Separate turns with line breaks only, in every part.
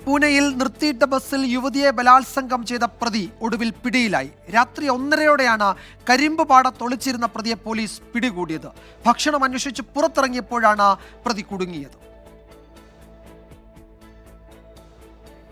പൂനെയിൽ നിർത്തിയിട്ട ബസ്സിൽ യുവതിയെ ബലാത്സംഗം ചെയ്ത പ്രതി ഒടുവിൽ പിടിയിലായി. രാത്രി 1:30യോടെയാണ് കരിമ്പ് പാടത്തൊളിച്ചിരുന്ന പ്രതിയെ പോലീസ് പിടികൂടിയത്. ഭക്ഷണം അന്വേഷിച്ച് പുറത്തിറങ്ങിയപ്പോഴാണ് പ്രതി കുടുങ്ങിയത്.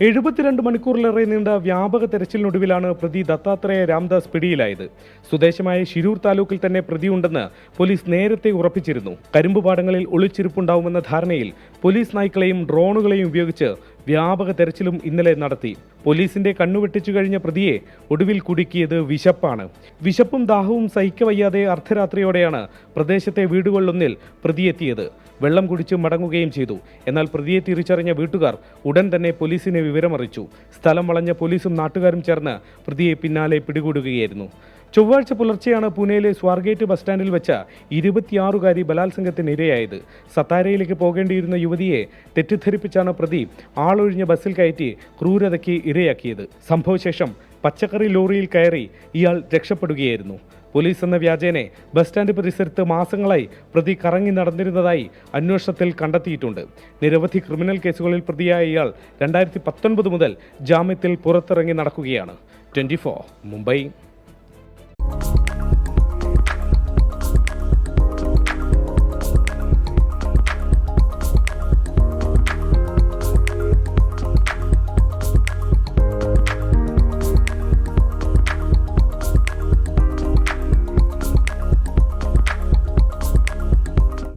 72 മണിക്കൂറിലേറെ നീണ്ട വ്യാപക തെരച്ചിലിനൊടുവിലാണ് പ്രതി ദത്താത്രേയ രാംദാസ് പിടിയിലായത്. സ്വദേശമായ ശിരൂർ താലൂക്കിൽ തന്നെ പ്രതിയുണ്ടെന്ന് പോലീസ് നേരത്തെ ഉറപ്പിച്ചിരുന്നു. കരിമ്പുപാടങ്ങളിൽ ഒളിച്ചിരിപ്പുണ്ടാവുമെന്ന ധാരണയിൽ പോലീസ് നായ്ക്കളെയും ഡ്രോണുകളെയും ഉപയോഗിച്ച് വ്യാപക തെരച്ചിലും ഇന്നലെ നടത്തി. പോലീസിന്റെ കണ്ണുവെട്ടിച്ചു കഴിഞ്ഞ പ്രതിയെ ഒടുവിൽ കുടുക്കിയത് വിശപ്പാണ്. വിശപ്പും ദാഹവും സഹിക്കവയ്യാതെ അർദ്ധരാത്രിയോടെയാണ് പ്രദേശത്തെ വീടുകളിലൊന്നിൽ പ്രതിയെത്തിയത്. വെള്ളം കുടിച്ച് മടങ്ങുകയും ചെയ്തു. എന്നാൽ പ്രതിയെ തിരിച്ചറിഞ്ഞ വീട്ടുകാർ ഉടൻ തന്നെ പോലീസിനെ വിവരമറിയിച്ചു. സ്ഥലം വളഞ്ഞ പോലീസും നാട്ടുകാരും ചേർന്ന് പ്രതിയെ പിന്നാലെ പിടികൂടുകയായിരുന്നു. ചൊവ്വാഴ്ച പുലർച്ചെയാണ് പൂനെയിലെ സ്വാർഗേറ്റ് ബസ് സ്റ്റാൻഡിൽ വെച്ച 26-കാരി ബലാത്സംഗത്തിനിരയായത്. സത്താരയിലേക്ക് പോകേണ്ടിയിരുന്ന യുവതിയെ തെറ്റിദ്ധരിപ്പിച്ചാണ് പ്രതി ആളൊഴിഞ്ഞ ബസ്സിൽ കയറ്റി ക്രൂരതയ്ക്ക് ഇരയാക്കിയത്. സംഭവശേഷം പച്ചക്കറി ലോറിയിൽ കയറി ഇയാൾ രക്ഷപ്പെടുകയായിരുന്നു. പോലീസ് എന്ന വ്യാജേനെ ബസ് സ്റ്റാൻഡ് പരിസരത്ത് മാസങ്ങളായി പ്രതി കറങ്ങി നടന്നിരുന്നതായി അന്വേഷണത്തിൽ കണ്ടെത്തിയിട്ടുണ്ട്. നിരവധി ക്രിമിനൽ കേസുകളിൽ പ്രതിയായ ഇയാൾ 2019 മുതൽ ജാമ്യത്തിൽ പുറത്തിറങ്ങി നടക്കുകയാണ്. 24 മുംബൈ.